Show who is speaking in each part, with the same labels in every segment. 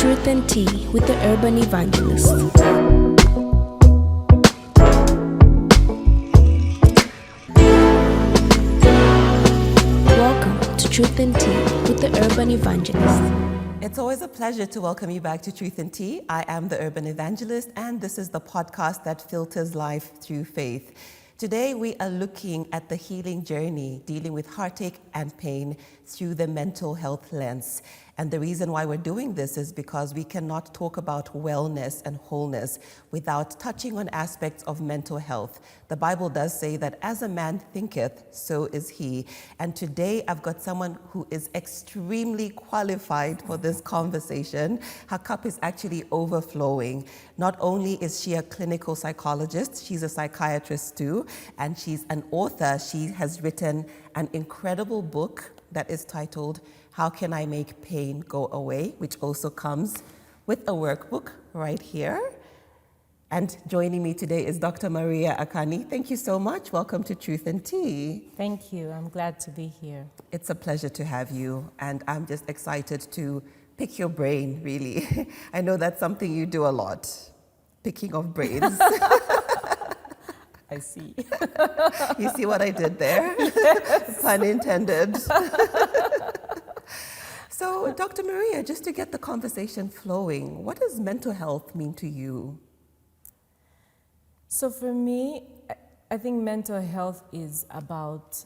Speaker 1: Truth and Tea with the Urban Evangelist. Welcome to Truth and Tea with the Urban Evangelist.
Speaker 2: It's always a pleasure to welcome you back to Truth and Tea. I am the Urban Evangelist, and this is the podcast that filters life through faith. Today, we are looking at the healing journey, dealing with heartache and pain through the mental health lens. And the reason why we're doing this is because we cannot talk about wellness and wholeness without touching on aspects of mental health. The Bible does say that as a man thinketh, so is he. And today I've got someone who is extremely qualified for this conversation. Her cup is actually overflowing. Not only is she a clinical psychologist, she's a psychiatrist too, and she's an author. She has written an incredible book that is titled How Can I Make Pain Go Away, which also comes with a workbook right here. And joining me today is Dr. Maria Akani. Thank you so much. Welcome to Truth and Tea.
Speaker 3: Thank you. I'm glad to be here.
Speaker 2: It's a pleasure to have you, and I'm just excited to pick your brain, really. I know that's something you do a lot, picking of brains.
Speaker 3: I see.
Speaker 2: You see what I did there?
Speaker 3: Yes.
Speaker 2: Pun intended. So, Dr. Maria, just to get the conversation flowing, what does mental health mean to you?
Speaker 3: So for me, I think mental health is about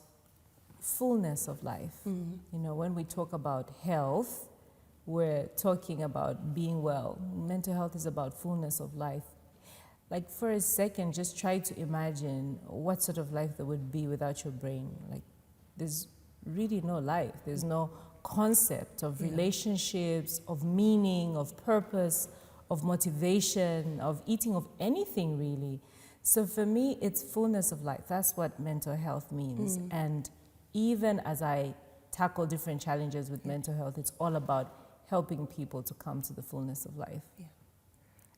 Speaker 3: fullness of life. Mm-hmm. You know, when we talk about health, we're talking about being well. Mental health is about fullness of life. Like for a second, just try to imagine what sort of life there would be without your brain. Like there's really no life. There's no concept of relationships, of meaning, of purpose, of motivation, of eating, of anything really. So for me, it's fullness of life. That's what mental health means. And even as I tackle different challenges with mental health, it's all about helping people to come to the fullness of life.
Speaker 2: Yeah.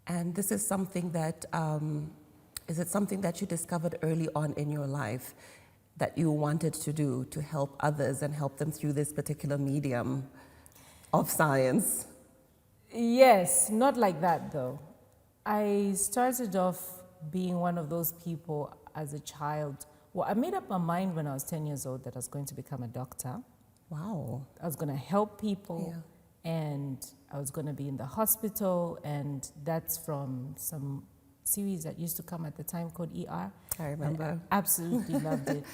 Speaker 2: And this is something that, is it something that you discovered early on in your life that you wanted to do to help others and help them through this particular medium of science?
Speaker 3: Yes, not like that though. I started off being one of those people as a child. Well, I made up my mind when I was 10 years old that I was going to become a doctor.
Speaker 2: Wow.
Speaker 3: I was going to help people. Yeah. And I was going to be in the hospital, and that's from some series that used to come at the time called ER.
Speaker 2: I remember.
Speaker 3: I absolutely loved it.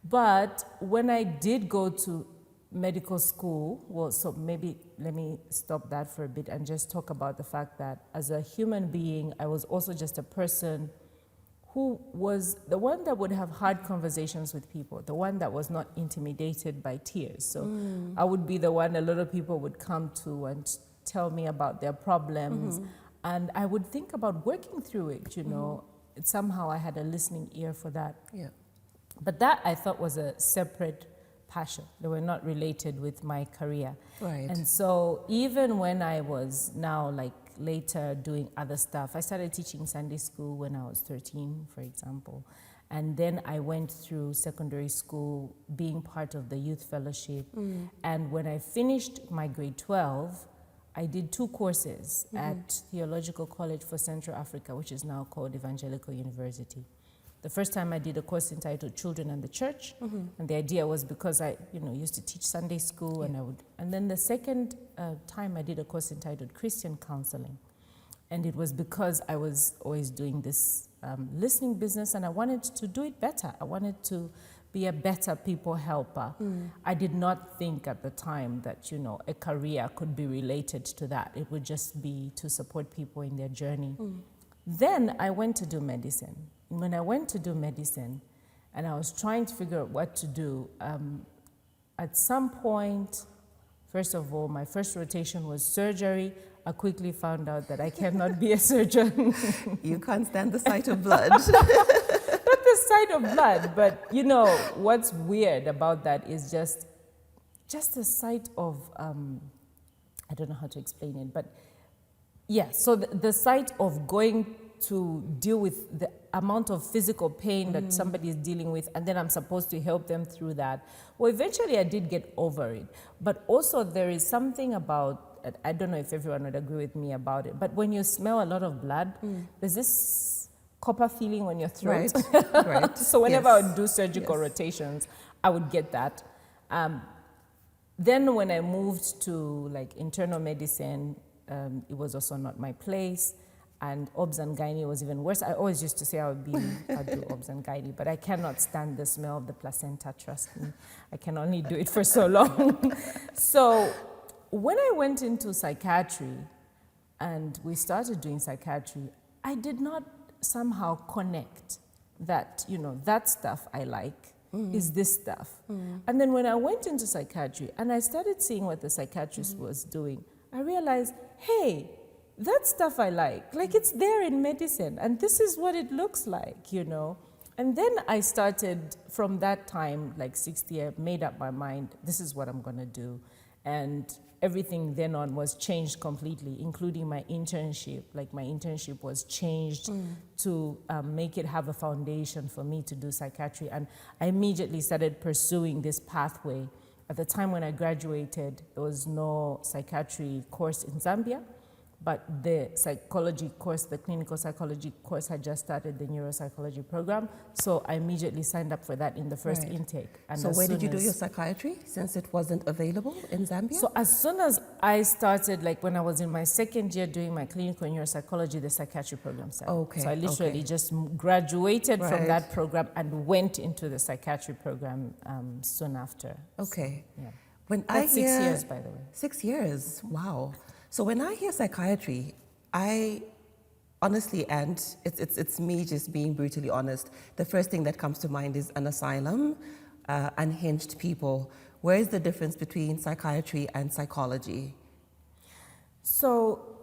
Speaker 3: But when I did go to medical school, well, so maybe let me stop that for a bit and just talk about the fact that as a human being, I was also just a person who was the one that would have hard conversations with people, the one that was not intimidated by tears. So I would be the one a lot of people would come to and tell me about their problems. And I would think about working through it, you know. Somehow I had a listening ear for that.
Speaker 2: Yeah.
Speaker 3: But that I thought was a separate passion. They were not related with my career.
Speaker 2: Right.
Speaker 3: And so even when I was now like later doing other stuff, I started teaching Sunday school when I was 13, for example. And then I went through secondary school being part of the youth fellowship. And when I finished my grade 12, I did 2 courses at Theological College for Central Africa, which is now called Evangelical University. The first time I did a course entitled Children and the Church, and the idea was because I, used to teach Sunday school, and then the second time I did a course entitled Christian Counseling, and it was because I was always doing this listening business, and I wanted to do it better. I wanted to be a better people helper. I did not think at the time that, a career could be related to that. It would just be to support people in their journey. Then I went to do medicine. When I went to do medicine, and I was trying to figure out what to do, at some point, first of all, my first rotation was surgery. I quickly found out that I cannot be a surgeon.
Speaker 2: You can't stand the sight of blood.
Speaker 3: Not the sight of blood, but what's weird about that is just the sight of, I don't know how to explain it, but yeah, so the sight of going to deal with the amount of physical pain that somebody is dealing with, and then I'm supposed to help them through that. Well, eventually I did get over it. But also there is something about I don't know if everyone would agree with me about it, but when you smell a lot of blood, there's this copper feeling on your throat.
Speaker 2: Right.
Speaker 3: So whenever I would do surgical
Speaker 2: Yes.
Speaker 3: rotations, I would get that. Then when I moved to like internal medicine, it was also not my place. And obs and gynae was even worse. I always used to say I'd do obs and gynae, but I cannot stand the smell of the placenta, trust me. I can only do it for so long. So when I went into psychiatry and we started doing psychiatry, I did not somehow connect that, that stuff I like is this stuff. And then when I went into psychiatry and I started seeing what the psychiatrist was doing, I realized, hey, that stuff I like it's there in medicine, and this is what it looks like, And then I started, from that time, like 6th year, made up my mind, this is what I'm gonna do. And everything then on was changed completely, including my internship. Like my internship was changed to make it have a foundation for me to do psychiatry. And I immediately started pursuing this pathway. At the time when I graduated, there was no psychiatry course in Zambia. But the psychology course, the clinical psychology course had just started, the neuropsychology program. So I immediately signed up for that in the first intake. And
Speaker 2: so where did you do your psychiatry, since it wasn't available in Zambia?
Speaker 3: So as soon as I started, like when I was in my 2nd year doing my clinical neuropsychology, the psychiatry program started.
Speaker 2: Okay.
Speaker 3: So I literally just graduated from that program and went into the psychiatry program soon after.
Speaker 2: Okay.
Speaker 3: So, yeah.
Speaker 2: That's
Speaker 3: 6 years, by the way.
Speaker 2: 6 years, wow. So when I hear psychiatry, I honestly, and it's me just being brutally honest, the first thing that comes to mind is an asylum, unhinged people. Where is the difference between psychiatry and psychology?
Speaker 3: So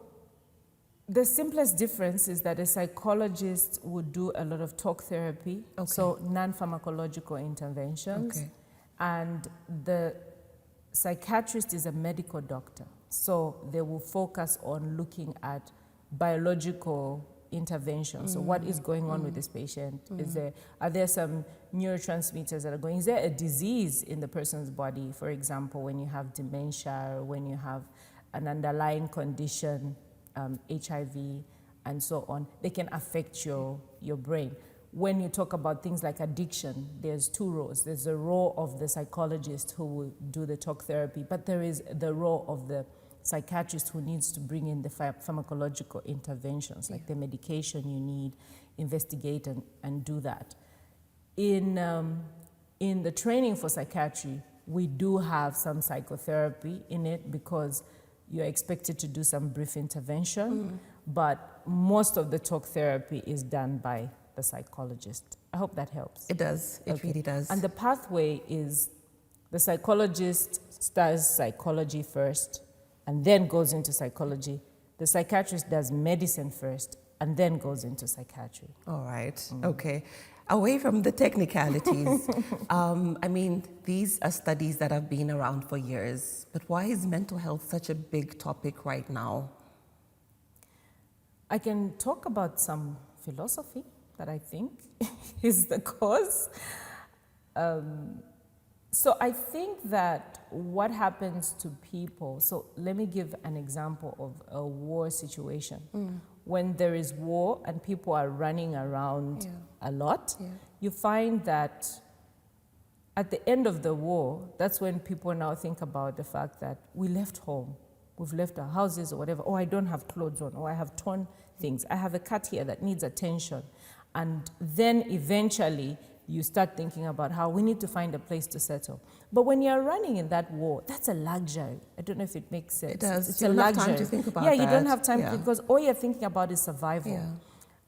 Speaker 3: the simplest difference is that a psychologist would do a lot of talk therapy, so non-pharmacological interventions, and the psychiatrist is a medical doctor. So they will focus on looking at biological interventions. So what is going on with this patient? Are there some neurotransmitters that are going? Is there a disease in the person's body? For example, when you have dementia, or when you have an underlying condition, HIV, and so on, they can affect your brain. When you talk about things like addiction, there's 2 roles. There's the role of the psychologist who will do the talk therapy, but there is the role of the psychiatrist who needs to bring in the pharmacological interventions, like the medication you need, investigate and do that. In the training for psychiatry, we do have some psychotherapy in it because you're expected to do some brief intervention, but most of the talk therapy is done by the psychologist. I hope that helps.
Speaker 2: It does, it really does.
Speaker 3: And the pathway is the psychologist does psychology first and then goes into psychology. The psychiatrist does medicine first and then goes into psychiatry.
Speaker 2: All right, okay. Away from the technicalities, I mean, these are studies that have been around for years, but why is mental health such a big topic right now?
Speaker 3: I can talk about some philosophy that I think is the cause. So I think that what happens to people, so let me give an example of a war situation. When there is war and people are running around a lot, you find that at the end of the war, that's when people now think about the fact that we left home, we've left our houses or whatever, oh, I don't have clothes on, or I have torn things, I have a cat here that needs attention. And then eventually you start thinking about how we need to find a place to settle. But when you're running in that war, that's a luxury. I don't know if it makes sense.
Speaker 2: It does.
Speaker 3: It's
Speaker 2: you
Speaker 3: a
Speaker 2: don't
Speaker 3: luxury.
Speaker 2: have time to think about
Speaker 3: that.
Speaker 2: that.
Speaker 3: You don't have time because all you're thinking about is survival.
Speaker 2: Yeah.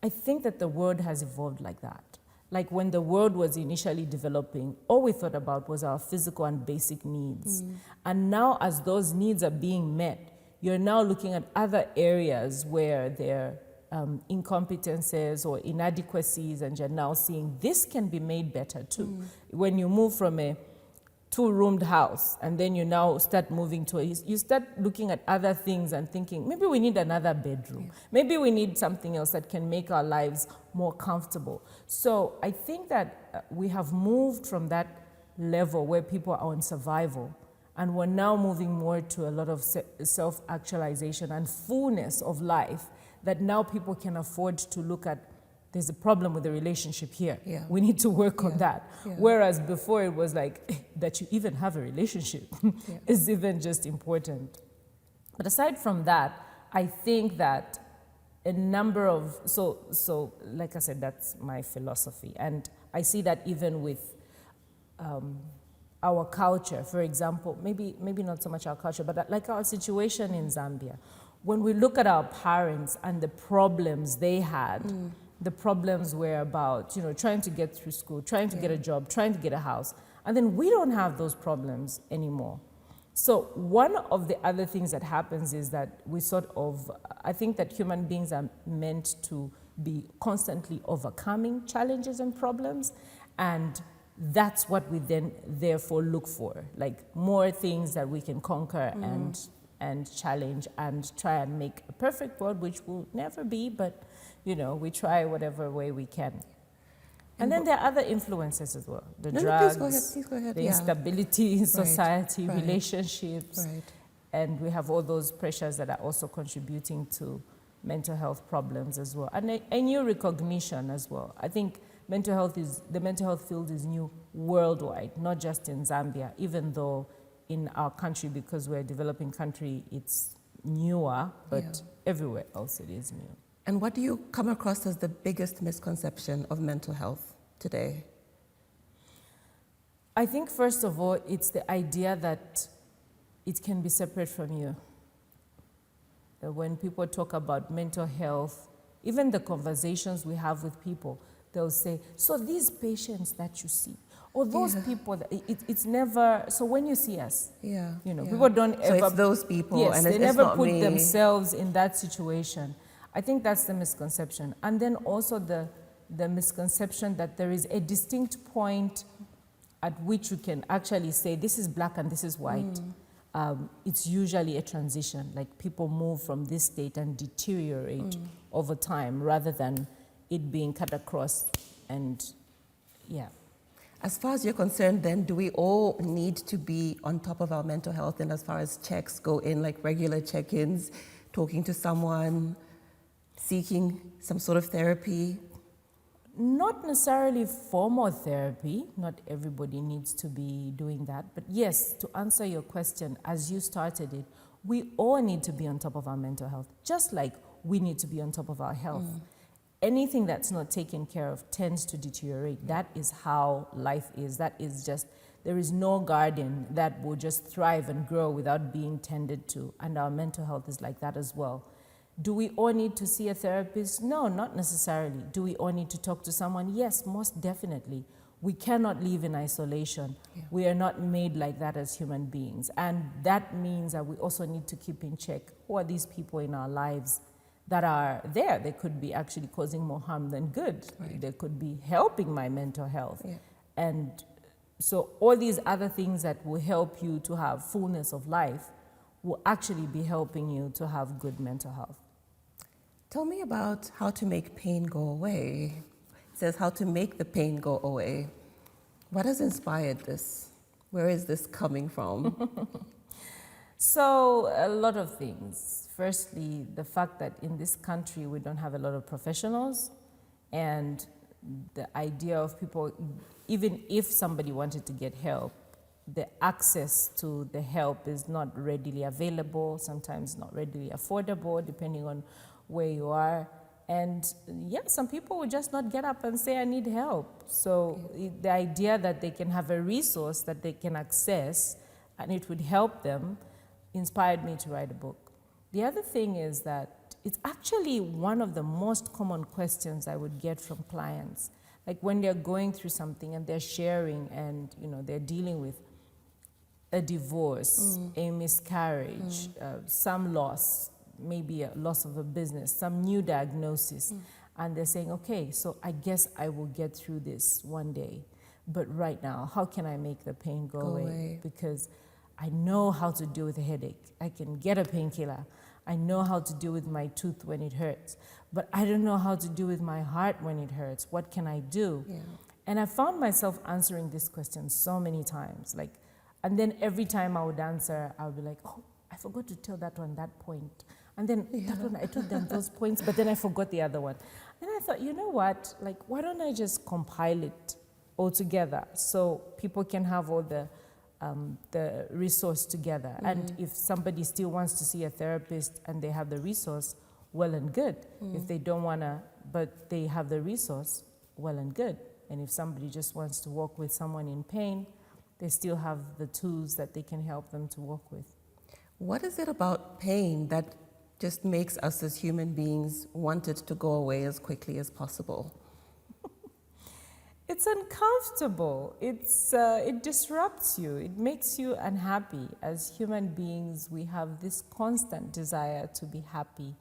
Speaker 3: I think that the world has evolved like that. Like when the world was initially developing, all we thought about was our physical and basic needs. And now as those needs are being met, you're now looking at other areas where there incompetences or inadequacies, and you're now seeing this can be made better too. When you move from a 2-roomed house and then you now start moving to you start looking at other things and thinking, maybe we need another bedroom. Maybe we need something else that can make our lives more comfortable. So I think that we have moved from that level where people are on survival, And we're now moving more to a lot of self-actualization and fullness of life, that now people can afford to look at, there's a problem with the relationship here.
Speaker 2: Yeah.
Speaker 3: We need to work on that.
Speaker 2: Yeah.
Speaker 3: Whereas before it was like, that you even have a relationship is even just important. But aside from that, I think that a number of, so like I said, that's my philosophy. And I see that even with our culture, for example, maybe not so much our culture, but like our situation in Zambia. When we look at our parents and the problems they had, the problems were about, trying to get through school, trying to get a job, trying to get a house. And then we don't have those problems anymore. So one of the other things that happens is that we I think that human beings are meant to be constantly overcoming challenges and problems. And that's what we then therefore look for, like more things that we can conquer and challenge and try and make a perfect world, which will never be, but we try whatever way we can. And then there are other influences as well. The drugs,
Speaker 2: please go ahead.
Speaker 3: the instability in society,
Speaker 2: right.
Speaker 3: relationships.
Speaker 2: Right.
Speaker 3: And we have all those pressures that are also contributing to mental health problems as well. And a new recognition as well. I think the mental health field is new worldwide, not just in Zambia, even though in our country, because we're a developing country, it's newer, but everywhere else it is new.
Speaker 2: And what do you come across as the biggest misconception of mental health today?
Speaker 3: I think, first of all, it's the idea that it can be separate from you. When people talk about mental health, even the conversations we have with people, they'll say, so these patients that you see, or those people, it's never, so when you see us, people don't ever.
Speaker 2: So it's those people,
Speaker 3: yes,
Speaker 2: and
Speaker 3: they
Speaker 2: it's
Speaker 3: never
Speaker 2: not
Speaker 3: put
Speaker 2: me.
Speaker 3: themselves in that situation. I think that's the misconception. And then also the misconception that there is a distinct point at which you can actually say, this is black and this is white. It's usually a transition, like people move from this state and deteriorate over time rather than it being cut across and,
Speaker 2: As far as you're concerned, then, do we all need to be on top of our mental health, and as far as checks go in, like regular check-ins, talking to someone, seeking some sort of therapy?
Speaker 3: Not necessarily formal therapy. Not everybody needs to be doing that. But yes, to answer your question, as you started it, we all need to be on top of our mental health, just like we need to be on top of our health. Anything that's not taken care of tends to deteriorate. That is how life is. That is just, there is no garden that will just thrive and grow without being tended to. And our mental health is like that as well. Do we all need to see a therapist? No, not necessarily. Do we all need to talk to someone? Yes, most definitely. We cannot live in isolation. We are not made like that as human beings. And that means that we also need to keep in check, who are these people in our lives that are there? They could be actually causing more harm than good. They could be helping my mental health. And so all these other things that will help you to have fullness of life will actually be helping you to have good mental health.
Speaker 2: Tell me about how to make pain go away. It says how to make the pain go away. What has inspired this? Where is this coming from?
Speaker 3: So a lot of things. Firstly, the fact that in this country we don't have a lot of professionals, and the idea of people, even if somebody wanted to get help, the access to the help is not readily available, sometimes not readily affordable, depending on where you are. And some people will just not get up and say, I need help. So the idea that they can have a resource that they can access and it would help them inspired me to write a book. The other thing is that it's actually one of the most common questions I would get from clients. Like when they're going through something and they're sharing and they're dealing with a divorce, a miscarriage, some loss, maybe a loss of a business, some new diagnosis, and they're saying, okay, so I guess I will get through this one day, but right now, how can I make the pain go away? Because I know how to deal with a headache. I can get a painkiller. I know how to deal with my tooth when it hurts, but I don't know how to deal with my heart when it hurts. What can I do? And I found myself answering this question so many times. Like, And then every time I would answer, I would be like, oh, I forgot to tell that one that point. And then that one, I told them those points, but then I forgot the other one. And I thought, you know what? Like, why don't I just compile it all together so people can have all the resource together. And if somebody still wants to see a therapist and they have the resource, well and good. If they don't want to, but they have the resource, well and good. And if somebody just wants to work with someone in pain, they still have the tools that they can help them to work with.
Speaker 2: What is it about pain that just makes us as human beings want it to go away as quickly as possible?
Speaker 3: It's uncomfortable. It disrupts you. It makes you unhappy. As human beings, we have this constant desire to be happy.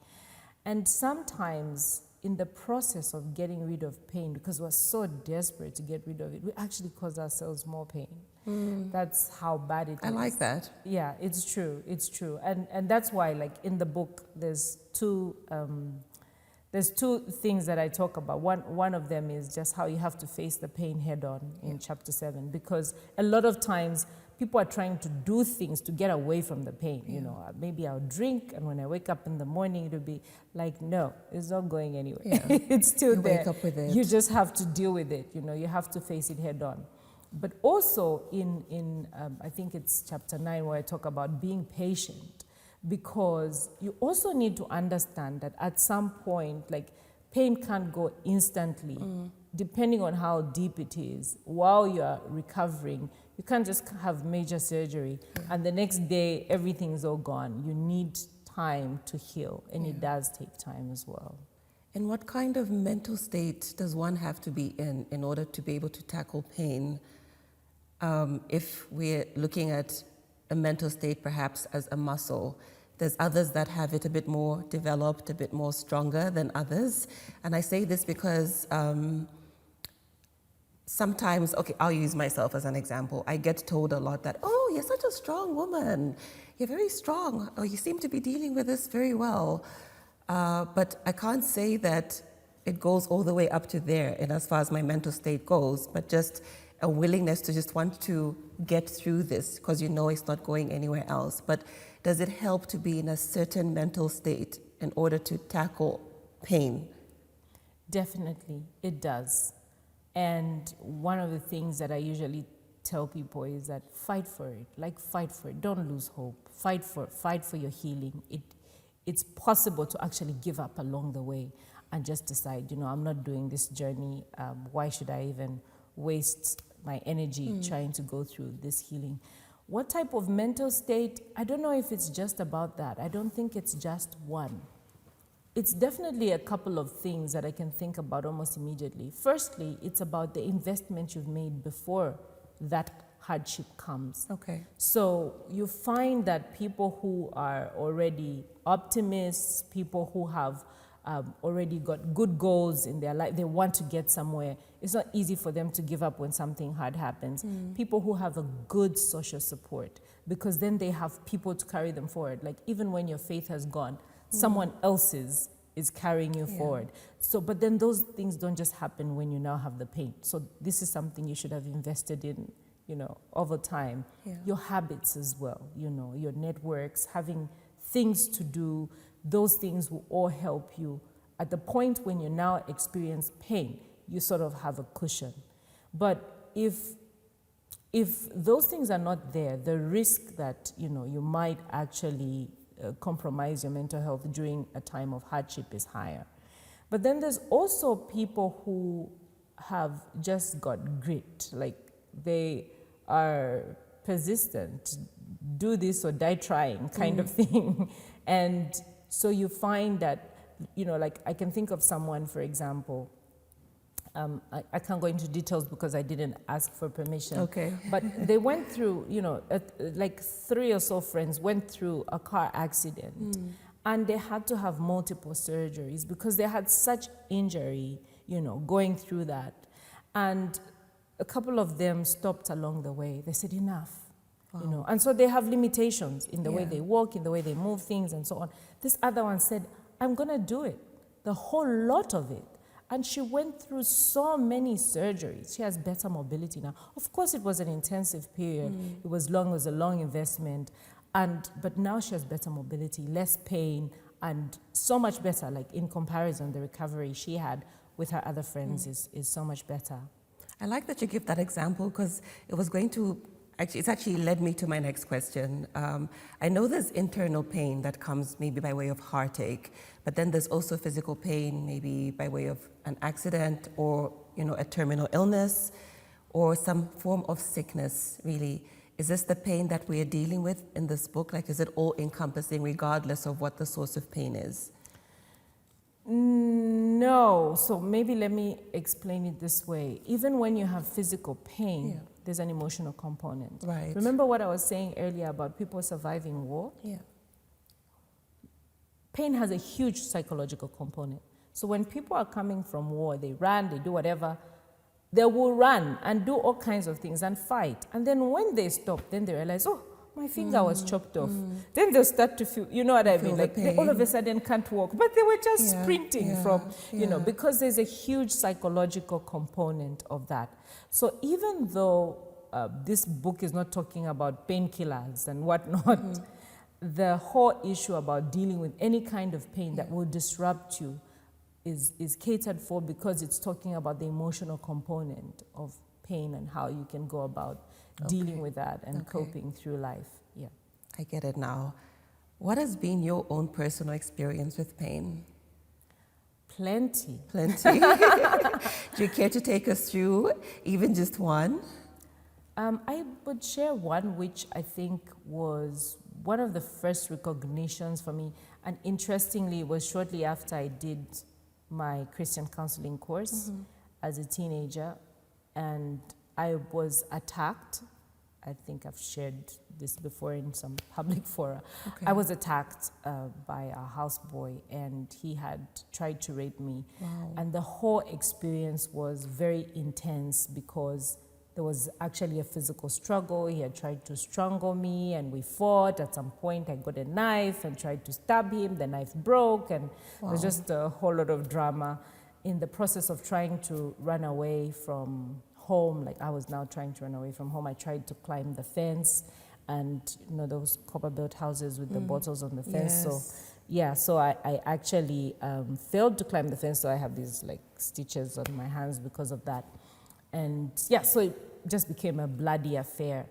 Speaker 3: And sometimes in the process of getting rid of pain, because we're so desperate to get rid of it, we actually cause ourselves more pain. That's how bad it is.
Speaker 2: I like that.
Speaker 3: Yeah, it's true. It's true. And that's why, like, in the book, there's two things that I talk about. One of them is just how you have to face the pain head on in chapter 7, because a lot of times people are trying to do things to get away from the pain. You know, maybe I'll drink, and when I wake up in the morning, it'll be like, no, it's not going anywhere. It's still there.
Speaker 2: Wake up with it.
Speaker 3: You just have to deal with it. You know, you have to face it head on. But also in I think it's chapter 9 where I talk about being patient, because you also need to understand that at some point, like, pain can't go instantly. Depending on how deep it is, while you're recovering, you can't just have major surgery and the next day everything's all gone. You need time to heal, and it does take time as well.
Speaker 2: And what kind of mental state does one have to be in order to be able to tackle pain? If we're looking at a mental state perhaps as a muscle, there's others that have it a bit more developed, a bit more stronger than others. And I say this because sometimes, okay, I'll use myself as an example. I get told a lot that, oh, you're such a strong woman. You're very strong. Oh, you seem to be dealing with this very well. But I can't say that it goes all the way up to there in as far as my mental state goes, but just a willingness to just want to get through this because you know it's not going anywhere else. But does it help to be in a certain mental state in order to tackle pain?
Speaker 3: Definitely, it does. And one of the things that I usually tell people is that fight for it. Like, fight for it. Don't lose hope. Fight for your healing. It's possible to actually give up along the way and just decide, you know, I'm not doing this journey. Why should I even waste my energy trying to go through this healing? What type of mental state? I don't know if it's just about that. I don't think it's just one. It's definitely a couple of things that I can think about almost immediately. Firstly, it's about the investment you've made before that hardship comes.
Speaker 2: Okay.
Speaker 3: So you find that people who are already optimists, people who have already got good goals in their life, they want to get somewhere. It's not easy for them to give up when something hard happens. People who have a good social support, because then they have people to carry them forward. Like, even when your faith has gone, someone else's is carrying you forward. So, but then those things don't just happen when you now have the pain. So this is something you should have invested in, you know, over time. Your habits as well, you know, your networks, having things to do, those things will all help you. At the point when you now experience pain, you sort of have a cushion. But if those things are not there, the risk that, you know, you might actually compromise your mental health during a time of hardship is higher. But then there's also people who have just got grit, like they are persistent, do this or die trying kind of thing. And so you find that, you know, like, I can think of someone, for example, I can't go into details because I didn't ask for permission.
Speaker 2: Okay.
Speaker 3: But they went through, you know, like 3 or so friends went through a car accident. And they had to have multiple surgeries because they had such injury, you know, going through that. And a couple of them stopped along the way. They said, enough. You know, and so they have limitations in the way they walk, in the way they move things, and so on. This other one said, I'm going to do it, the whole lot of it. And she went through so many surgeries. She has better mobility now. Of course, it was an intensive period. It was a long investment. But now she has better mobility, less pain, and so much better. Like in comparison, the recovery she had with her other friends is so much better.
Speaker 2: I like that you give that example because it's actually led me to my next question. I know there's internal pain that comes maybe by way of heartache, but then there's also physical pain, maybe by way of an accident or, a terminal illness or some form of sickness, really. Is this the pain that we are dealing with in this book? Like, is it all encompassing regardless of what the source of pain is?
Speaker 3: No. So maybe let me explain it this way. Even when you have physical pain, there's an emotional component.
Speaker 2: Right.
Speaker 3: Remember what I was saying earlier about people surviving war?
Speaker 2: Yeah.
Speaker 3: Pain has a huge psychological component. So when people are coming from war, they run, they do whatever, they will run and do all kinds of things and fight. And then when they stop, then they realize, oh, my finger was chopped off. Then they'll start to feel, you know what I mean? Like they all of a sudden can't walk, but they were just sprinting because there's a huge psychological component of that. So even though this book is not talking about painkillers and whatnot, the whole issue about dealing with any kind of pain that will disrupt you is catered for because it's talking about the emotional component of pain and how you can go about dealing with that and coping through life. Yeah.
Speaker 2: I get it now. What has been your own personal experience with pain?
Speaker 3: Plenty.
Speaker 2: Plenty. Do you care to take us through even just one?
Speaker 3: I would share one which I think was one of the first recognitions for me. And interestingly, it was shortly after I did my Christian counseling course as a teenager. And I was attacked. I think I've shared this before in some public fora. I was attacked by a houseboy, and he had tried to rape me.
Speaker 2: Wow.
Speaker 3: And the whole experience was very intense because there was actually a physical struggle. He had tried to strangle me, and we fought. At some point, I got a knife and tried to stab him. The knife broke, and it was just a whole lot of drama. In the process of trying to run away from home, like I was now trying to run away from home, I tried to climb the fence, and those copper-built houses with the bottles on the fence. So I actually failed to climb the fence, so I have these like stitches on my hands because of that. And so it just became a bloody affair.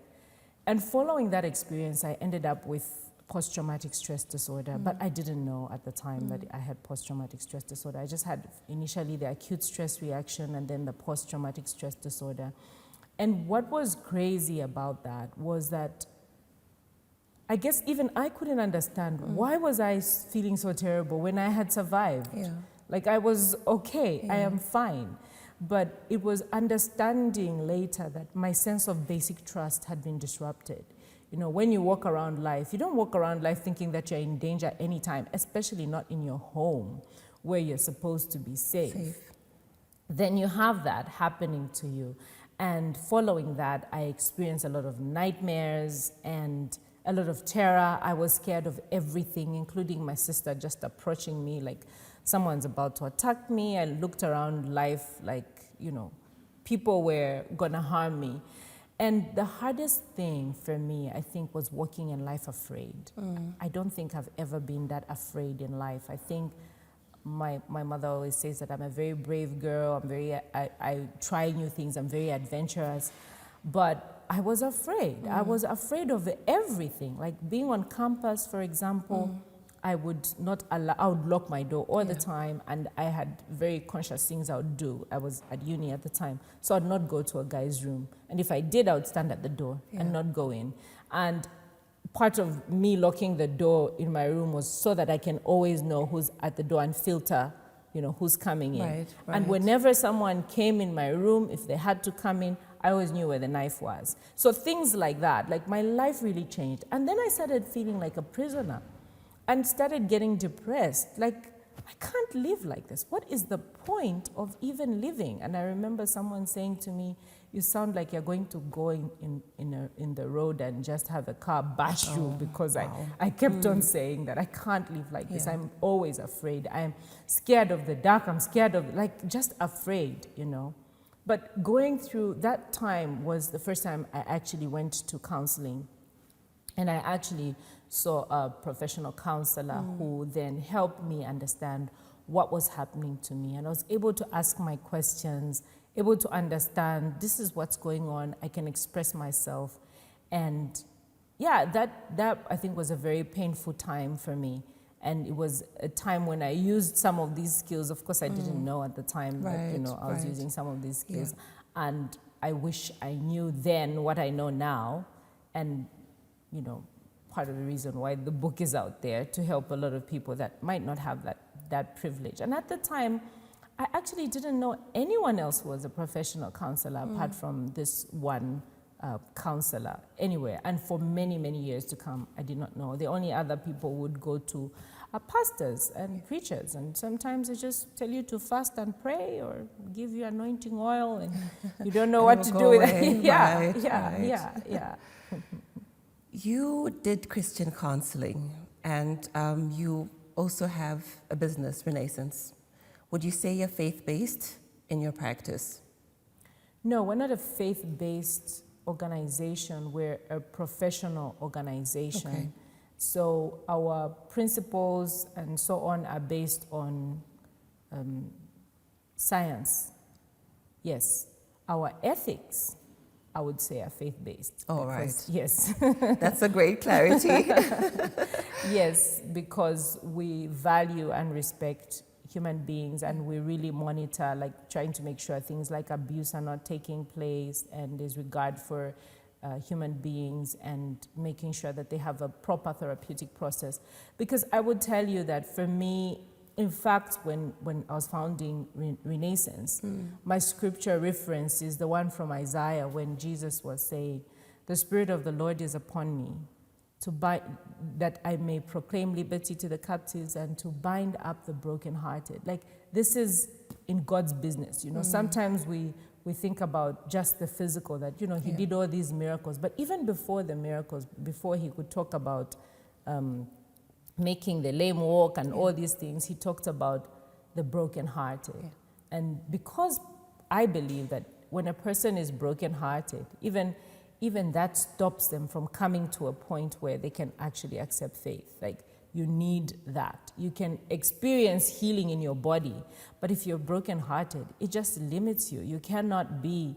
Speaker 3: And following that experience, I ended up with post-traumatic stress disorder, but I didn't know at the time that I had post-traumatic stress disorder. I just had initially the acute stress reaction and then the post-traumatic stress disorder. And what was crazy about that was that I guess even I couldn't understand why was I feeling so terrible when I had survived. Like I was okay, I am fine. But it was understanding later that my sense of basic trust had been disrupted. When you walk around life, you don't walk around life thinking that you're in danger anytime, especially not in your home where you're supposed to be safe. Then you have that happening to you. And following that, I experienced a lot of nightmares and a lot of terror. I was scared of everything, including my sister just approaching me like someone's about to attack me. I looked around life like, people were gonna harm me. And the hardest thing for me, I think, was walking in life afraid. I don't think I've ever been that afraid in life. I think my mother always says that I'm a very brave girl. I try new things. I'm very adventurous. But I was afraid. I was afraid of everything. Like being on campus, for example, I would lock my door all the time, and I had very conscious things I would do. I was at uni at the time, so I'd not go to a guy's room. And if I did, I would stand at the door and not go in. And part of me locking the door in my room was so that I can always know who's at the door and filter, who's coming in.
Speaker 2: Right.
Speaker 3: And whenever someone came in my room, if they had to come in, I always knew where the knife was. So things like that, like my life really changed. And then I started feeling like a prisoner and started getting depressed. Like I can't live like this. What is the point of even living? And I remember someone saying to me, you sound like you're going to go in the road and just have a car bash you, because I kept on saying that I can't live like this. I'm always afraid. I'm scared of the dark. I'm scared of, like, just afraid, you know. But going through that time was the first time I actually went to counseling. And I actually saw a professional counselor who then helped me understand what was happening to me. And I was able to ask my questions, able to understand this is what's going on. I can express myself. And yeah, that I think was a very painful time for me. And it was a time when I used some of these skills. Of course, I didn't know at the time that, you know, I was using some of these skills. Yeah. And I wish I knew then what I know now. And, you know, part of the reason why the book is out there, to help a lot of people that might not have that privilege. And at the time, I actually didn't know anyone else who was a professional counselor apart from this one counselor anywhere. And for many, many years to come, I did not know. The only other people would go to are pastors and preachers. And sometimes they just tell you to fast and pray, or give you anointing oil, and you don't know what to do with it. Yeah.
Speaker 2: You did Christian counseling, and you also have a business, Renaissance. Would you say you're faith-based in your practice?
Speaker 3: No, we're not a faith-based organization. We're a professional organization. Okay. So our principles and so on are based on science. Yes. Our ethics, I would say, are faith-based.
Speaker 2: Oh, right.
Speaker 3: Yes.
Speaker 2: That's a great clarity.
Speaker 3: Yes, because we value and respect human beings, and we really monitor, like trying to make sure things like abuse are not taking place, and there's regard for human beings, and making sure that they have a proper therapeutic process. Because I would tell you that for me, in fact, when I was founding Renaissance, my scripture reference is the one from Isaiah when Jesus was saying, "The Spirit of the Lord is upon me, that I may proclaim liberty to the captives and to bind up the brokenhearted." Like, this is in God's business. You know, sometimes we think about just the physical, that, you know, he did all these miracles. But even before the miracles, before he could talk about making the lame walk and all these things, he talked about the brokenhearted. Yeah. And because I believe that when a person is brokenhearted, even that stops them from coming to a point where they can actually accept faith. Like, you need that. You can experience healing in your body, but if you're brokenhearted, it just limits you. You cannot be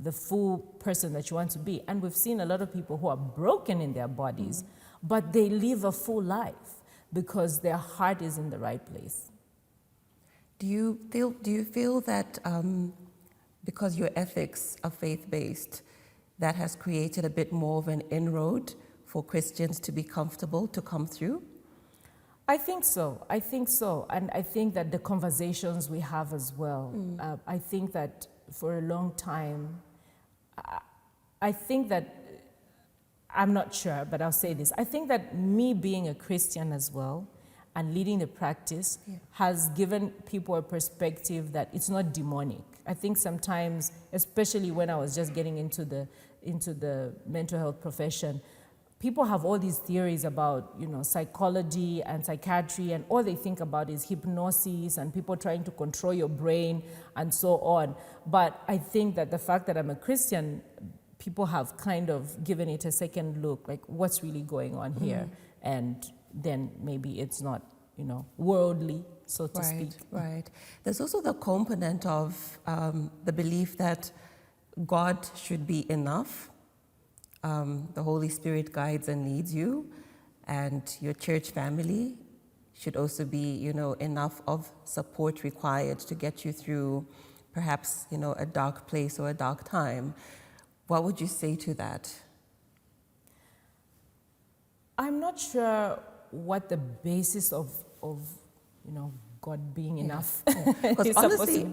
Speaker 3: the full person that you want to be. And we've seen a lot of people who are broken in their bodies, but they live a full life because their heart is in the right place.
Speaker 2: Do you feel that because your ethics are faith-based, that has created a bit more of an inroad for Christians to be comfortable to come through?
Speaker 3: I think so. And I think that the conversations we have as well, I think that for a long time, I think that, I'm not sure, but I'll say this. I think that me being a Christian as well and leading the practice has given people a perspective that it's not demonic. I think sometimes, especially when I was just getting into the mental health profession, people have all these theories about, you know, psychology and psychiatry, and all they think about is hypnosis and people trying to control your brain and so on. But I think that the fact that I'm a Christian, people have kind of given it a second look, like, what's really going on here? And then maybe it's not, you know, worldly, so to speak.
Speaker 2: Right. There's also the component of the belief that God should be enough. The Holy Spirit guides and leads you, and your church family should also be, you know, enough of support required to get you through perhaps, you know, a dark place or a dark time. What would you say to that? I'm
Speaker 3: not sure what the basis of you know, God being enough.
Speaker 2: Because honestly,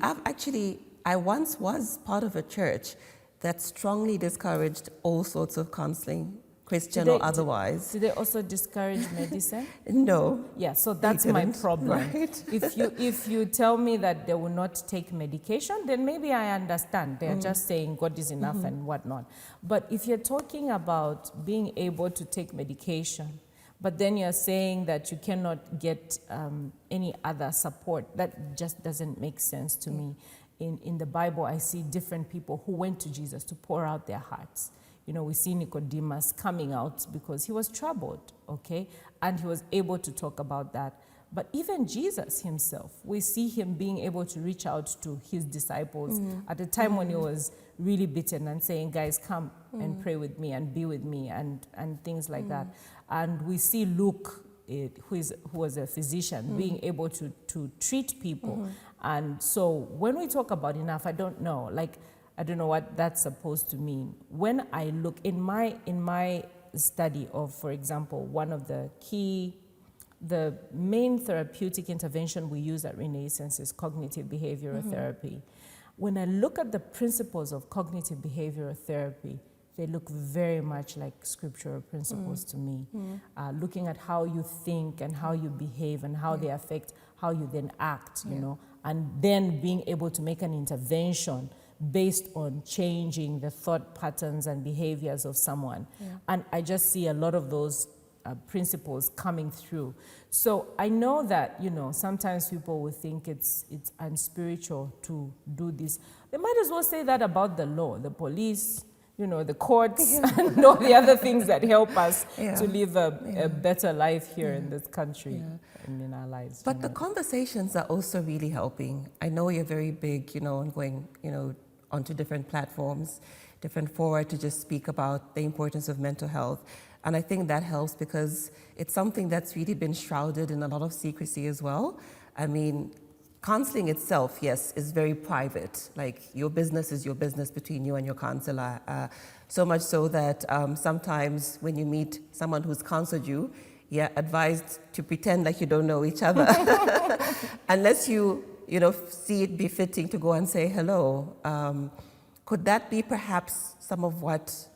Speaker 2: I once was part of a church that strongly discouraged all sorts of counseling Christian or otherwise.
Speaker 3: Do they also discourage medicine?
Speaker 2: No.
Speaker 3: Yeah, so that's my
Speaker 2: didn't,
Speaker 3: problem.
Speaker 2: right?
Speaker 3: If you tell me that they will not take medication, then maybe I understand. They're just saying God is enough and whatnot. But if you're talking about being able to take medication, but then you're saying that you cannot get any other support, that just doesn't make sense to me. In the Bible, I see different people who went to Jesus to pour out their hearts. You know, we see Nicodemus coming out because he was troubled, okay? And he was able to talk about that. But even Jesus himself, we see him being able to reach out to his disciples at a time when he was really beaten and saying, guys, come and pray with me and be with me and things like that. And we see Luke, who was a physician, being able to treat people. And so when we talk about enough, I don't know what that's supposed to mean. When I look in my study of, for example, one of the main therapeutic intervention we use at Renaissance is cognitive behavioral therapy. When I look at the principles of cognitive behavioral therapy, they look very much like scriptural principles to me. Looking at how you think and how you behave and how they affect how you then act, you know, and then being able to make an intervention based on changing the thought patterns and behaviors of someone. And I just see a lot of those principles coming through. So I know that, you know, sometimes people will think it's unspiritual to do this. They might as well say that about the law, the police, you know, the courts, and all the other things that help us to live a better life here in this country and in our lives.
Speaker 2: But the conversations are also really helping. I know you're very big, you know, on going, you know, onto different platforms, different fora to just speak about the importance of mental health. And I think that helps because it's something that's really been shrouded in a lot of secrecy as well. I mean, counseling itself, yes, is very private. Like, your business is your business between you and your counselor. So much so that sometimes when you meet someone who's counseled you, you're advised to pretend like you don't know each other. Unless you know, see it befitting to go and say hello. Could that be perhaps some of what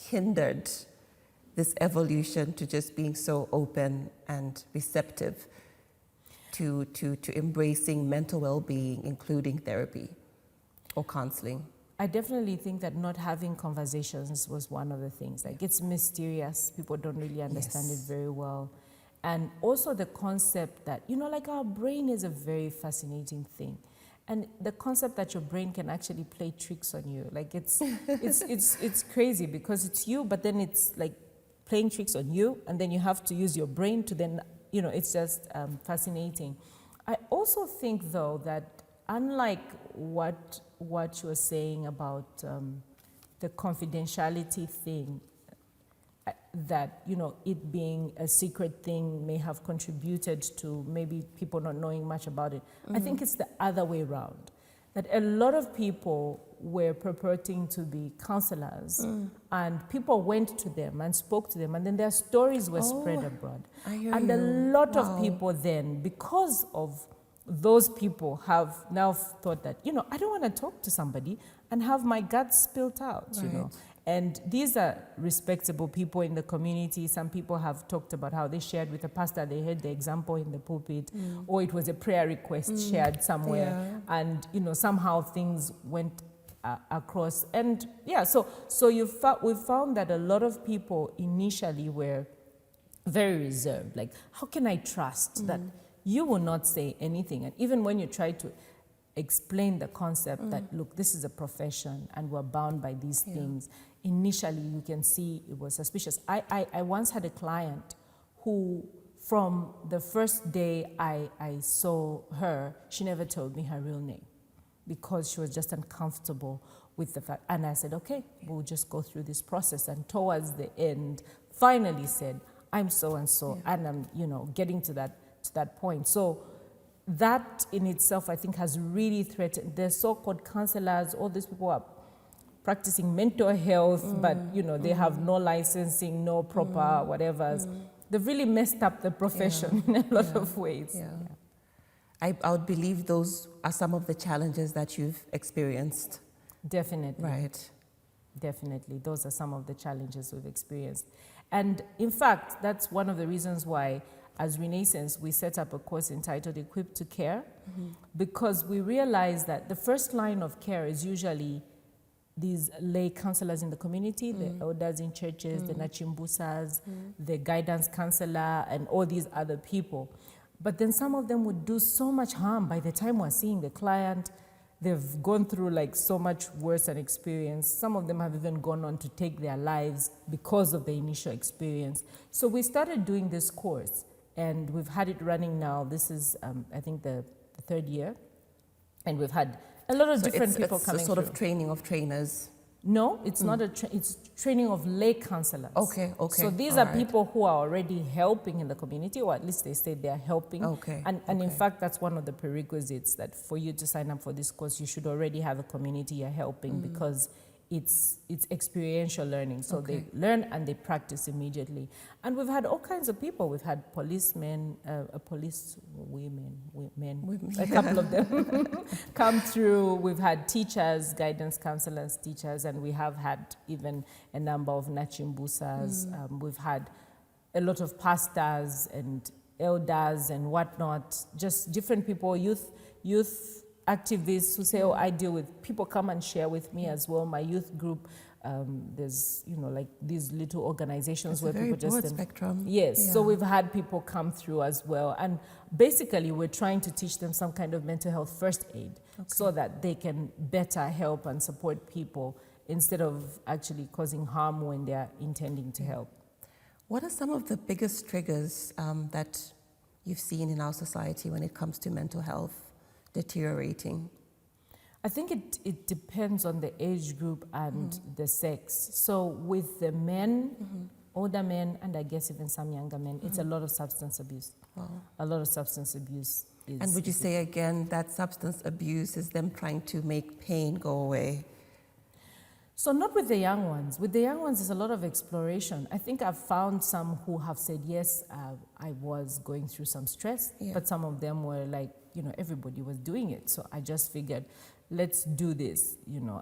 Speaker 2: hindered this evolution to just being so open and receptive to embracing mental well-being, including therapy or counseling?
Speaker 3: I definitely think that not having conversations was one of the things. Like, it's mysterious. People don't really understand it very well. And also the concept that, you know, like, our brain is a very fascinating thing. And the concept that your brain can actually play tricks on you, like, it's crazy because it's you, but then it's like playing tricks on you, and then you have to use your brain to then, you know, it's just fascinating. I also think, though, that unlike what you were saying about the confidentiality thing, that, you know, it being a secret thing may have contributed to maybe people not knowing much about it. I think it's the other way around, that a lot of people were purporting to be counselors, and people went to them and spoke to them, and then their stories were spread abroad. And a lot of people then, because of those people, have now thought that, you know, I don't want to talk to somebody and have my guts spilt out, you know. And these are respectable people in the community. Some people have talked about how they shared with a pastor, they heard the example in the pulpit, or it was a prayer request shared somewhere, and, you know, somehow things went across. And so we found that a lot of people initially were very reserved. Like, how can I trust that you will not say anything? And even when you try to explain the concept that, look, this is a profession and we're bound by these things, initially you can see it was suspicious. I once had a client who, from the first day I saw her, she never told me her real name because she was just uncomfortable with the fact. And I said, okay, we'll just go through this process. And towards the end, finally said, I'm so-and-so, and I'm, you know, getting to that point. So that in itself, I think, has really threatened the so-called counselors. All these people are practicing mental health, but, you know, they have no licensing, no proper whatever. They've really messed up the profession in a lot of ways.
Speaker 2: I would believe those are some of the challenges that you've experienced.
Speaker 3: Definitely.
Speaker 2: Right.
Speaker 3: Definitely. Those are some of the challenges we've experienced. And in fact, that's one of the reasons why, as Renaissance, we set up a course entitled Equipped to Care, because we realize that the first line of care is usually these lay counselors in the community, the elders in churches, the nachimbusas, the guidance counselor, and all these other people. But then some of them would do so much harm by the time we're seeing the client. They've gone through like so much worse an experience. Some of them have even gone on to take their lives because of the initial experience. So we started doing this course, and we've had it running now. This is, I think, the third year. And we've had a lot of different people coming through.
Speaker 2: It's a sort of training of trainers.
Speaker 3: No, it's not it's training of lay counselors.
Speaker 2: Okay.
Speaker 3: So these are people who are already helping in the community, or at least they say they're helping. And in fact, that's one of the prerequisites, that for you to sign up for this course, you should already have a community you're helping, because it's experiential learning. So they learn and they practice immediately. And we've had all kinds of people. We've had policemen, women, a couple of them come through. We've had teachers, guidance counselors, teachers, and we have had even a number of nachimbusas. We've had a lot of pastors and elders and whatnot, just different people, youth activists who say, oh, I deal with, people come and share with me as well. My youth group, there's, like these little organizations where people just...
Speaker 2: It's a very broad spectrum.
Speaker 3: Yes, so we've had people come through as well. And basically, we're trying to teach them some kind of mental health first aid so that they can better help and support people instead of actually causing harm when they're intending to help.
Speaker 2: What are some of the biggest triggers that you've seen in our society when it comes to mental health deteriorating?
Speaker 3: I think it depends on the age group and the sex. So with the men, older men, and I guess even some younger men, it's a lot of substance abuse.
Speaker 2: Wow.
Speaker 3: A lot of substance abuse is...
Speaker 2: And would you say again that substance abuse is them trying to make pain go away?
Speaker 3: So not with the young ones. With the young ones, there's a lot of exploration. I think I've found some who have said, yes, I was going through some stress, but some of them were like, everybody was doing it. So I just figured, let's do this,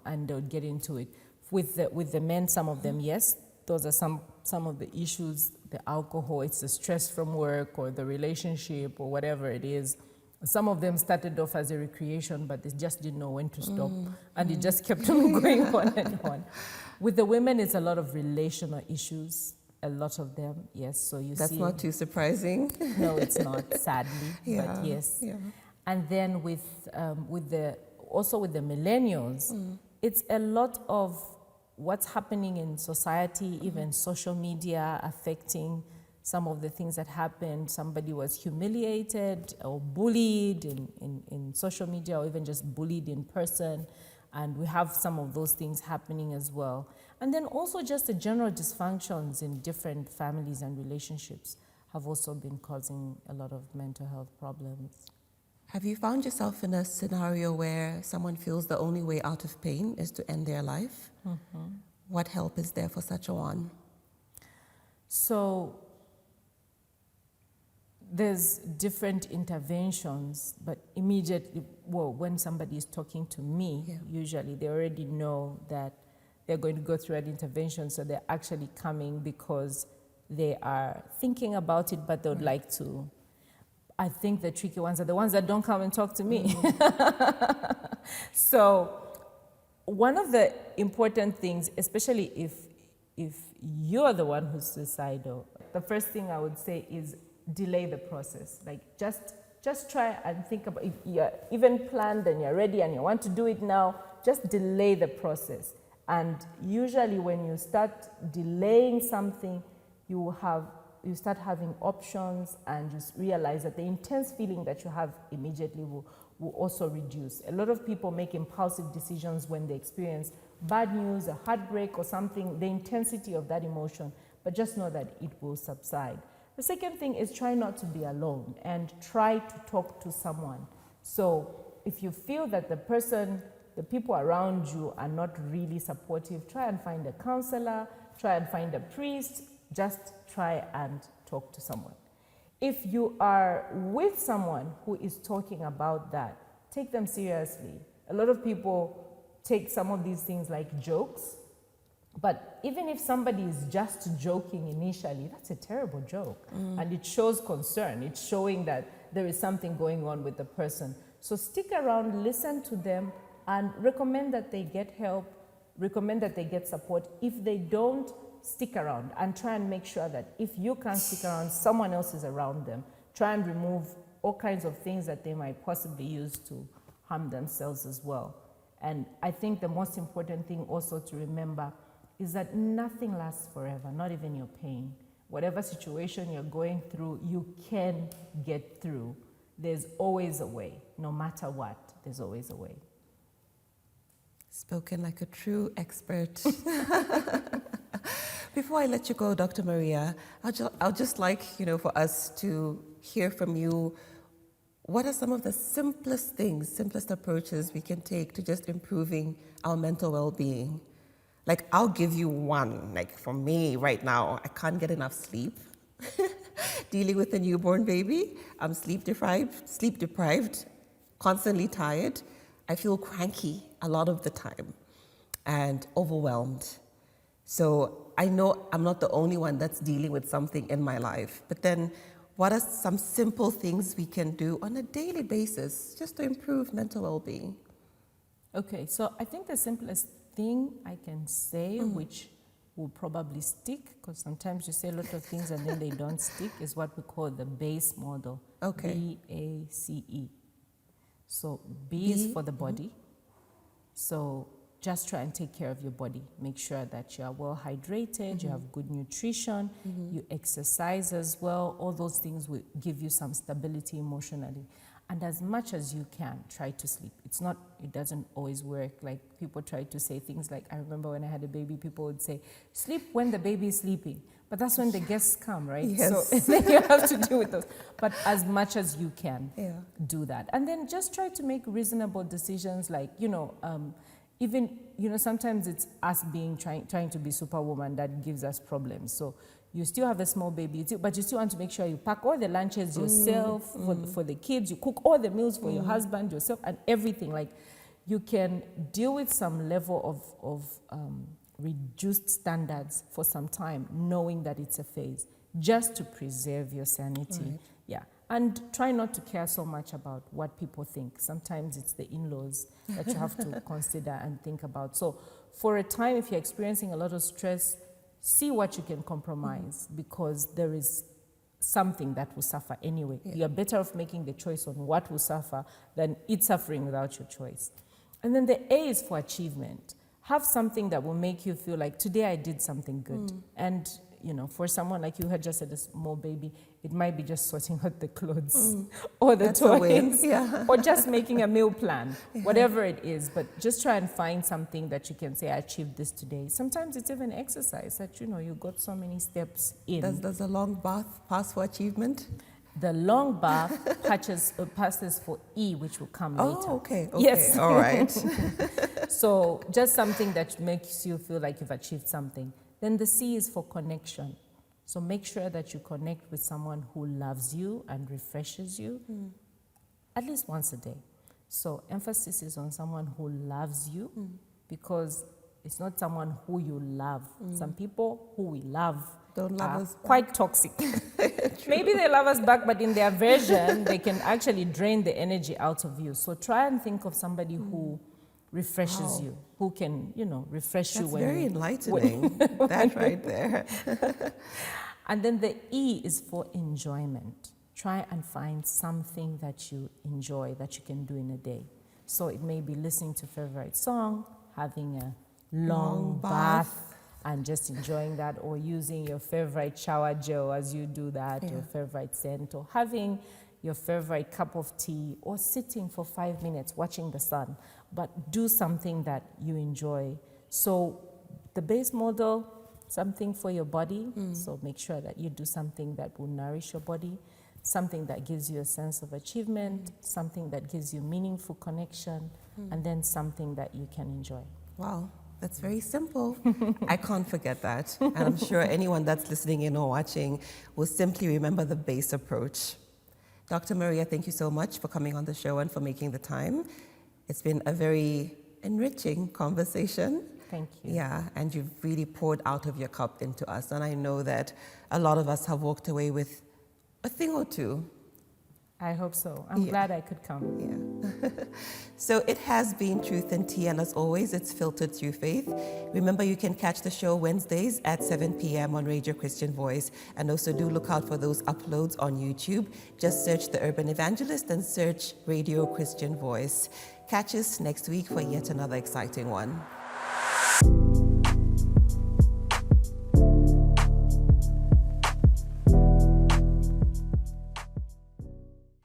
Speaker 3: and they'll get into it. With the men, some of them, yes, those are some of the issues, the alcohol, it's the stress from work or the relationship or whatever it is. Some of them started off as a recreation, but they just didn't know when to stop. And it just kept on going on and on. With the women, it's a lot of relational issues, a lot of them, yes. So you see...
Speaker 2: That's not too surprising.
Speaker 3: No, it's not, sadly, but yes. Yeah. And then with the millennials, it's a lot of what's happening in society, even social media affecting some of the things that happened. Somebody was humiliated or bullied in social media, or even just bullied in person. And we have some of those things happening as well. And then also just the general dysfunctions in different families and relationships have also been causing a lot of mental health problems.
Speaker 2: Have you found yourself in a scenario where someone feels the only way out of pain is to end their life? What help is there for such a one?
Speaker 3: So there's different interventions, but immediately, when somebody is talking to me, usually they already know that they're going to go through an intervention, so they're actually coming because they are thinking about it, but they would like to. I think the tricky ones are the ones that don't come and talk to me. So one of the important things, especially if you're the one who's suicidal, the first thing I would say is delay the process. Like just try and think about, if you're even planned and you're ready and you want to do it now, just delay the process. And usually when you start delaying something, you start having options, and just realize that the intense feeling that you have immediately will also reduce. A lot of people make impulsive decisions when they experience bad news, a heartbreak or something, the intensity of that emotion, but just know that it will subside. The second thing is try not to be alone and try to talk to someone. So if you feel that the people around you are not really supportive, try and find a counselor, try and find a priest, just try and talk to someone. If you are with someone who is talking about that, take them seriously. A lot of people take some of these things like jokes, But even if somebody is just joking initially, that's a terrible joke. And it shows concern. It's showing that there is something going on with the person. So stick around, listen to them, and recommend that they get help, recommend that they get support. If they don't, stick around and try and make sure that if you can't stick around, someone else is around them. Try and remove all kinds of things that they might possibly use to harm themselves as well. And I think the most important thing also to remember is that nothing lasts forever, not even your pain. Whatever situation you're going through, you can get through. There's always a way. No matter what, there's always a way.
Speaker 2: Spoken like a true expert. Before I let you go, Dr. Maria, I'll just like, for us to hear from you, what are some of the simplest approaches we can take to just improving our mental well-being? Like, I'll give you one. Like, for me right now, I can't get enough sleep. Dealing with a newborn baby, I'm sleep deprived, constantly tired. I feel cranky a lot of the time and overwhelmed. So I know I'm not the only one that's dealing with something in my life. But then what are some simple things we can do on a daily basis just to improve mental well-being?
Speaker 3: Okay, so I think the simplest thing I can say, which will probably stick, because sometimes you say a lot of things and then they don't stick, is what we call the BASE model.
Speaker 2: Okay.
Speaker 3: BACE. So B is for the body. So just try and take care of your body. Make sure that you are well hydrated, you have good nutrition, you exercise as well. All those things will give you some stability emotionally. And as much as you can, try to sleep. It doesn't always work. Like, people try to say things like, I remember when I had a baby, people would say, sleep when the baby is sleeping. But that's when the guests come, right?
Speaker 2: Yes.
Speaker 3: So then you have to deal with those. But as much as you can, do that. And then just try to make reasonable decisions, like, even, sometimes it's us trying to be superwoman that gives us problems. So you still have a small baby, but you still want to make sure you pack all the lunches yourself for the kids, you cook all the meals for your husband, yourself, and everything. Like, you can deal with some level of reduced standards for some time, knowing that it's a phase, just to preserve your sanity. Right. Yeah. And try not to care so much about what people think. Sometimes it's the in-laws that you have to consider and think about. So for a time, if you're experiencing a lot of stress, see what you can compromise, because there is something that will suffer anyway. Yeah. You're better off making the choice on what will suffer than it suffering without your choice. And then the A is for achievement. Have something that will make you feel like, today I did something good. And for someone like you had just had a small baby, it might be just sorting out the clothes or the toys, or just making a meal plan, whatever it is. But just try and find something that you can say, I achieved this today. Sometimes it's even exercise that, you got so many steps in.
Speaker 2: Does a long bath pass for achievement?
Speaker 3: The long bath passes for E, which will come later.
Speaker 2: Oh, okay.
Speaker 3: Yes.
Speaker 2: All right.
Speaker 3: So just something that makes you feel like you've achieved something. Then the C is for connection. So make sure that you connect with someone who loves you and refreshes you at least once a day. So emphasis is on someone who loves you, because it's not someone who you love. Some people who we love
Speaker 2: don't love us
Speaker 3: quite toxic. Maybe they love us back, but in their version, they can actually drain the energy out of you. So try and think of somebody who refreshes you, who can, refresh you when
Speaker 2: That's very enlightening, that right there.
Speaker 3: And then the E is for enjoyment. Try and find something that you enjoy that you can do in a day. So it may be listening to a favorite song, having a long bath, and just enjoying that, or using your favorite shower gel as you do that, your favorite scent, or having your favorite cup of tea, or sitting for 5 minutes watching the sun. But do something that you enjoy. So the BASE model, something for your body. So make sure that you do something that will nourish your body, something that gives you a sense of achievement, something that gives you meaningful connection, and then something that you can enjoy.
Speaker 2: Wow. That's very simple. I can't forget that. And I'm sure anyone that's listening in or watching will simply remember the BASE approach. Dr. Maria, thank you so much for coming on the show and for making the time. It's been a very enriching conversation.
Speaker 3: Thank you.
Speaker 2: Yeah, and you've really poured out of your cup into us. And I know that a lot of us have walked away with a thing or two.
Speaker 3: I hope so. I'm glad I could come.
Speaker 2: Yeah. So it has been Truth and Tea, and as always, it's filtered through faith. Remember, you can catch the show Wednesdays at 7 p.m. on Radio Christian Voice. And also do look out for those uploads on YouTube. Just search The Urban Evangelist and search Radio Christian Voice. Catch us next week for yet another exciting one.